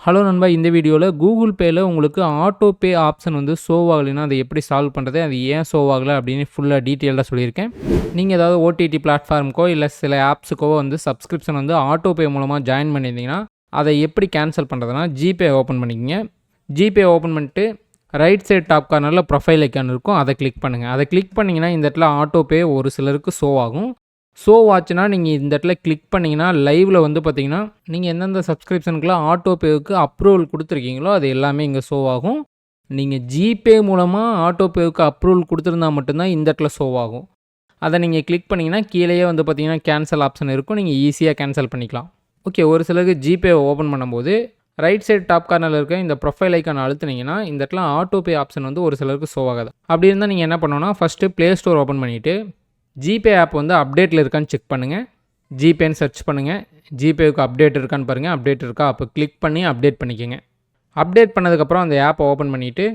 Hello நண்பா, இந்த வீடியோவில் கூகுள் பேயில் உங்களுக்கு ஆட்டோ பே ஆப்ஷன் வந்து ஷோவ் ஆகலைன்னா அதை எப்படி சால்வ் பண்ணுறது, அது ஏன் ஷோவ் ஆகலை அப்படின்னு ஃபுல்லாக டீட்டெயிலாக சொல்லியிருக்கேன். நீங்கள் ஏதாவது ஓடிடி பிளாட்ஃபார்முக்கோ இல்லை சில ஆப்ஸுக்கோ வந்து சப்ஸ்கிரிப்ஷன் வந்து ஆட்டோ பே மூலமாக ஜாயின் பண்ணியிருந்தீங்கன்னா அதை எப்படி கேன்சல் பண்ணுறதுனா ஜிபே ஓப்பன் பண்ணிக்கங்க. ஜிபே ஓப்பன் பண்ணிட்டு ரைட் சைட் டாப் கார்னரில் ப்ரொஃபைல் ஐக்கான் இருக்கும், அதை கிளிக் பண்ணுங்கள். அதை கிளிக் பண்ணிங்கன்னா இந்த இடத்துல ஆட்டோ பே ஒரு சிலருக்கு ஷோ ஆகும். ஷோ ஆச்சுன்னா நீங்கள் இந்த இடத்துல கிளிக் பண்ணிங்கன்னா லைவில் வந்து பார்த்தீங்கன்னா நீங்கள் எந்தெந்த சப்ஸ்கிரிப்ஷனுக்குலாம் ஆட்டோ பேவுக்கு அப்ரூவல் கொடுத்துருக்கீங்களோ அது எல்லாமே இங்கே ஷோ ஆகும். நீங்கள் ஜிபே மூலமாக ஆட்டோ பேவுக்கு அப்ரூவல் கொடுத்துருந்தா மட்டும்தான் இந்த இடத்துல ஷோ ஆகும். அதை நீங்கள் கிளிக் பண்ணிங்கன்னா கீழேயே வந்து பார்த்தீங்கன்னா கேன்சல் ஆப்ஷன் இருக்கும், நீங்கள் ஈஸியாக கேன்சல் பண்ணிக்கலாம். ஓகே, ஒரு சிலருக்கு ஜிபே ஓப்பன் பண்ணும்போது ரைட் சைட் டாப் கார்னரில் இருக்க இந்த ப்ரொஃபைல் ஐக்கான் அழுத்துனீங்கன்னா இந்த இடத்துல ஆட்டோ பே ஆப்ஷன் வந்து ஒரு சிலருக்கு ஷோ ஆகாது. அப்படி இருந்தால் நீங்கள் என்ன பண்ணணும்னா ஃபஸ்ட்டு ப்ளே ஸ்டோர் ஓப்பன் பண்ணிவிட்டு ஜிபே ஆப் வந்து அப்டேட்டில் இருக்கான்னு செக் பண்ணுங்கள். ஜிபேன்னு சர்ச் பண்ணுங்கள், ஜிபேவுக்கு அப்டேட் இருக்கான்னு பாருங்கள். அப்டேட் இருக்கா, அப்போ கிளிக் பண்ணி அப்டேட் பண்ணிக்கோங்க. அப்டேட் பண்ணதுக்கப்புறம் அந்த ஆப்பை ஓப்பன் பண்ணிவிட்டு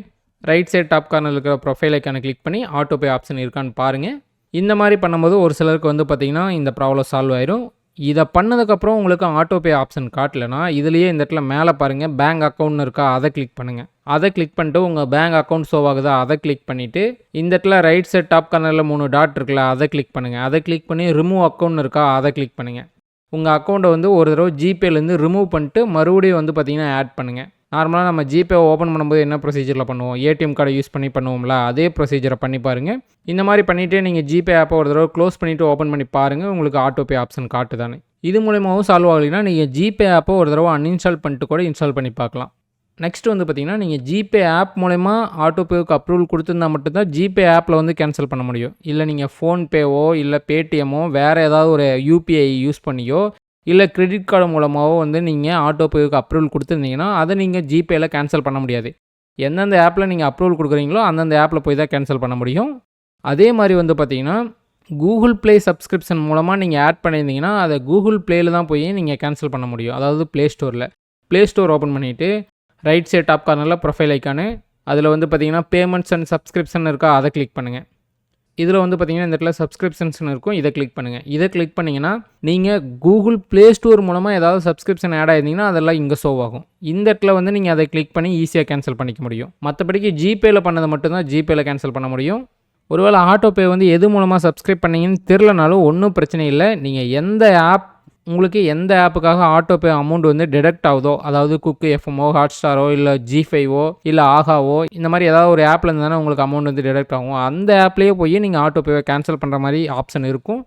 ரைட் சைட் டாப் கார்னரில் இருக்கிற ப்ரொஃபைல் ஐக்கானை கிளிக் பண்ணி ஆட்டோ பே ஆப்ஷன் இருக்கான்னு பாருங்கள். இந்த மாதிரி பண்ணும்போது ஒரு சிலருக்கு வந்து பார்த்திங்கன்னா இந்த ப்ராப்ளம் சால்வ் ஆயிரும். இதை பண்ணதுக்கப்புறம் உங்களுக்கு ஆட்டோ பே ஆப்ஷன் காட்டலைன்னா இதுலேயே இந்த இடத்துல மேலே பாருங்கள் பேங்க் அக்கௌண்ட்னு இருக்கா, அதை கிளிக் பண்ணுங்கள். அதை கிளிக் பண்ணிட்டு உங்கள் பேங்க் அக்கௌண்ட் ஷோ ஆகுதா, அதை கிளிக் பண்ணிவிட்டு இந்த இடத்துல ரைட் சைட் டாப் கார்னரில் 3 டாட் இருக்குல்ல, அதை கிளிக் பண்ணுங்கள். அதை கிளிக் பண்ணி ரிமூவ் அக்கௌண்ட் இருக்கா, அதை கிளிக் பண்ணுங்கள். உங்கள் அக்கௌண்ட்டை வந்து ஒரு தடவை ஜிபேலேருந்து ரிமூவ் பண்ணிட்டு மறுபடியும் வந்து பார்த்திங்கன்னா ஆட் பண்ணுங்கள். நார்மலாக நம்ம ஜிபே ஓப்பன் பண்ணும்போது என்ன ப்ரொசீஜரில் பண்ணுவோம், ஏடிஎம் கார்டை யூஸ் பண்ணி பண்ணுவோம்ல, அதே ப்ரொசீஜரை பண்ணி பாருங்கள். இந்த மாதிரி பண்ணிவிட்டு நீங்கள் ஜிபே ஆப்பை ஒரு தடவை க்ளோஸ் பண்ணிவிட்டு ஓப்பன் பண்ணி பாருங்கள், உங்களுக்கு ஆட்டோ பே ஆப்ஷன் காட்டுதானே. இது மூலமாகவும் சால்வ் ஆகலைன்னா நீங்கள் ஜிபே ஆப்பை ஒரு தடவை அன்இன்ஸ்டால் பண்ணிட்டு கூட இன்ஸ்டால் பண்ணி பார்க்கலாம். நெக்ஸ்ட் வந்து பார்த்திங்கன்னா நீங்கள் ஜிபே ஆப் மூலமா ஆட்டோ பேவுக்கு அப்ரூவல் கொடுத்துருந்தா மட்டும்தான் ஜிபே ஆப்பில் வந்து கேன்சல் பண்ண முடியும். இல்லை நீங்கள் ஃபோன்பேவோ இல்லை பேடிஎம்மோ வேறு ஏதாவது ஒரு யூபிஐ யூஸ் பண்ணியோ இல்லை கிரெடிட் கார்டு மூலமாகவோ வந்து நீங்கள் ஆட்டோ பேவுக்கு அப்ரூவல் கொடுத்துருந்தீங்கன்னா அதை நீங்கள் ஜிபேயில் கேன்சல் பண்ண முடியாது. எந்தெந்த ஆப்பில் நீங்கள் அப்ரூவல் கொடுக்குறீங்களோ அந்தந்த ஆப்பில் போய் தான் கேன்சல் பண்ண முடியும். அதே மாதிரி வந்து பார்த்திங்கன்னா கூகுள் ப்ளே சப்ஸ்கிரிப்ஷன் மூலமாக நீங்கள் ஆட் பண்ணியிருந்தீங்கன்னா அதை கூகுள் ப்ளேயில் தான் போய் நீங்கள் கேன்சல் பண்ண முடியும். அதாவது ப்ளே ஸ்டோரில் ப்ளே ஸ்டோர் ஓப்பன் பண்ணிவிட்டு ரைட் சைட் டாப் கார்னரில் ப்ரொஃபைல் ஐக்கானு அதில் வந்து பார்த்திங்கன்னா பேமெண்ட்ஸ் அண்ட் சப்ஸ்கிரிப்ஷன் இருக்கா, அதை கிளிக் பண்ணுங்கள். இதில் வந்து பார்த்திங்கன்னா இந்த இடத்துல சப்ஸ்கிரிப்ஷன்ஸ் இருக்கும், இதை கிளிக் பண்ணுங்கள். இதை கிளிக் பண்ணிங்கன்னா நீங்கள் கூகுள் ப்ளே ஸ்டோர் மூலமாக ஏதாவது சப்ஸ்கிரிப்ஷன் ஆட் ஆகிருந்தீங்கன்னா அதெல்லாம் இங்கே ஷோ ஆகும். இந்த இடத்துல வந்து நீங்கள் அதை கிளிக் பண்ணி ஈஸியாக கேன்சல் பண்ணிக்க முடியும். மற்றபடிக்கு ஜிபேயில் பண்ணது மட்டும்தான் ஜிபேயில் கேன்சல் பண்ண முடியும். ஒருவேளை ஆட்டோ பே வந்து எது மூலமாக சப்ஸ்கிரைப் பண்ணிங்கன்னு தெரிலனாலும் ஒன்றும் பிரச்சனை இல்லை. நீங்கள் எந்த ஆப் உங்களுக்கு எந்த ஆப்புக்காக ஆட்டோ பே அமௌண்ட் வந்து டிடக்ட் ஆகுதோ, அதாவது குக்கு எஃப்எம்மோ ஹாட்ஸ்டாரோ இல்லை ஜிஃபைவோ இல்லை ஆகாவோ இந்த மாதிரி ஏதாவது ஒரு ஆப்பில் இருந்து தானே உங்களுக்கு அமௌண்ட் வந்து டிடக்ட் ஆகும். அந்த ஆப்லேயே போய் நீங்கள் ஆட்டோ பேவை கேன்சல் பண்ணுற மாதிரி ஆப்ஷன் இருக்கும்.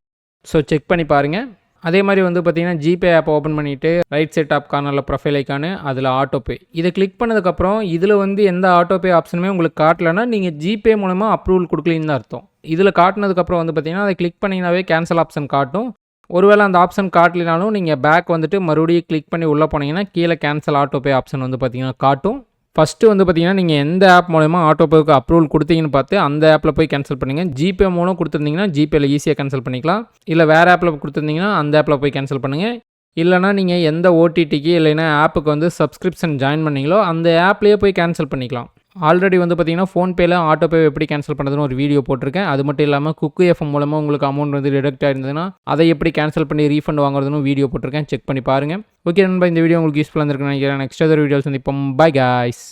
ஸோ செக் பண்ணி பாருங்கள். அதே மாதிரி வந்து பார்த்திங்கன்னா ஜிபே ஆப்பை ஓப்பன் பண்ணிவிட்டு ரைட் சைட் டாப் கார்னரில் ப்ரொஃபைல் ஐக்கானு அதில் ஆட்டோ பே இதை கிளிக் பண்ணதுக்கப்புறம் இதில் வந்து எந்த ஆட்டோ பே ஆப்ஷனுமே உங்களுக்கு காட்டலைன்னா நீங்கள் ஜிபே மூலமாக அப்ரூவல் கொடுக்கலின்னு தான் அர்த்தம். இதில் காட்டினதுக்கப்புறம் வந்து பார்த்திங்கன்னா அதை கிளிக் பண்ணிங்கனாவே கேன்சல் ஆப்ஷன் காட்டும். ஒருவேளை அந்த ஆப்ஷன் காட்டலினாலும் நீங்கள் பேக் வந்துட்டு மறுபடியும் கிளிக் பண்ணி உள்ளே போனீங்கன்னா கீழே கேன்சல் ஆட்டோ பே ஆப்ஷன் வந்து பார்த்திங்கன்னா காட்டும். ஃபஸ்ட்டு வந்து பார்த்திங்கன்னா நீங்கள் எந்த ஆப் மூலமா ஆட்டோ பேவுக்கு அப்ரூவல் கொடுத்தீங்கன்னு பார்த்து அந்த ஆப்பில் போய் கேன்சல் பண்ணுங்கள். ஜிபே மூலம் கொடுத்துருந்தீங்கன்னா ஜிபேயில் ஈஸியாக கேன்சல் பண்ணிக்கலாம். இல்லை வேறு ஆப்பில் கொடுத்துருந்தீங்கன்னா அந்த ஆப்பில் போய் கேன்சல் பண்ணுங்கள். இல்லைனா நீங்கள் எந்த ஓடிடிக்கு இல்லைன்னா ஆப்புக்கு வந்து சப்ஸ்கிரிப்ஷன் ஜாயின் பண்ணிங்களோ அந்த ஆப்லேயே போய் கேன்சல் பண்ணிக்கலாம். ஆல்ரெடி வந்து பார்த்திங்கன்னா ஃபோன்பேயில் ஆட்டோ பே எப்படி கேன்சல் பண்ணுறதுன்னு ஒரு வீடியோ போட்டிருக்கேன். அது மட்டும் இல்லாமல் குக்கு எஃப்எம் மூலமாக உங்களுக்கு அமௌண்ட் வந்து டிடக்ட் ஆயிருந்ததுன்னா அதை எப்படி கேன்சல் பண்ணி ரீஃபண்ட் வாங்குறதுன்னு வீடியோ போட்டிருக்கேன், செக் பண்ணி பாருங்கள். ஓகே நண்பா, இந்த வீடியோ உங்களுக்கு யூஸ்ஃபுல்லாக இருந்திருக்குன்னு நினைக்கிறேன். நெக்ஸ்ட் அதர் வீடியோஸ் சந்திப்போம். By guys.